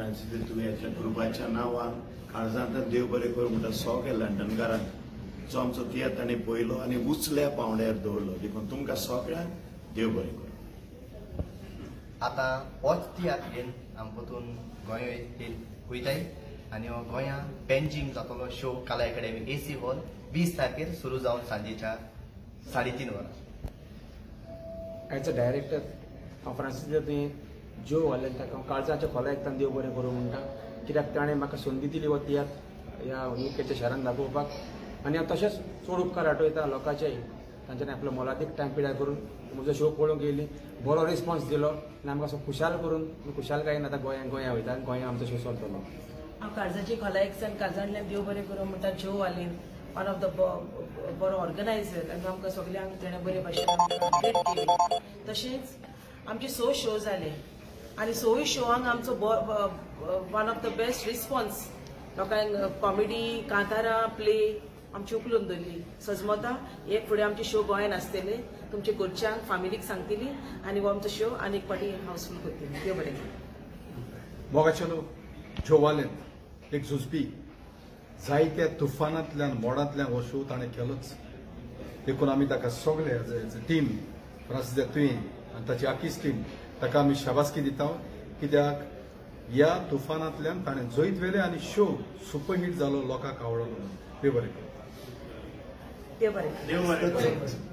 Francis तुवेंच्या ग्रुपाच्या नांवान काळजांत देव बरें करूं म्हणटा सगळे लंडनकारांक जो आमचो तियात्र ताणें पळयलो आनी उचल्या पावंड्यार दवरलो देखून तुमकां सगळ्यांक देव बरें करूं. आता होच तियात्र घेवन आमी परतून गोंय वयताय आनी हो गोंया पेंजीम जातलो शो कला एकेडमी AC हॉल 20 तारखेर सुरू जावन सांजेच्या 3:30 वरां. एज अ डायरेक्टर हांव फ्रांसीस तुवें जो व्हरलें ताका हांव काळजाच्या खोला एकतान देव बरें करूं म्हणटा कित्याक ताणें म्हाका संदी दिली हो तियात्र ह्या UKच्या शारांत दाखोवपाक आनी हांव तशेंच चड उपकार आठवयता लोकांचेय तांच्यांनी आपलो मोलादीक टायम पिड्यार करून म्हजो शो पळोवंक येयली बरो रिस्पॉन्स दिलो आनी आमकां असो खुशाल करून खुशालकायेन आतां गोंया वयता आनी गोंया आमचो शो चलतलो. हांव काळजाची खोला एकसान काळजांतल्यान देव बरें करूं म्हणटा जो वालीन वन ऑफ द बरो ऑर्गनायझर आनी आमकां सगळ्यांक तेणें बरे भाशेन ट्रीट केली. तशेंच आमचे 6 शो जाले आनी 6 शोआंक आमचो one of the best response लोकांक कॉमेडी कांतारा प्ले आमची उखलून दवरली. सजमता एक फुडें आमचे शो गोंयान आसतले तुमच्या घरच्यांक फॅमिलीक सांगतली आनी हो आमचो शो आनी एक फावटी हावसफूल करतली. देव बरें करूं. मोगाचेलो जो वालेन एक झुजपी जायत्या तुफानांतल्यान मोडांतल्यान हो शो ताणें केलोच देखून आमी ताका सगळे एज अ टीम फ्रांसीस तुवें आनी ताची आखीच टीम ताका आमी शाबासकी दिता कित्याक ह्या तुफानांतल्यान ताणें जैत वेले आनी शो सुपरहीट जालो लोकांक आवडलो. देव बरें करूं. देव बरें करूं. देव बरें करूं.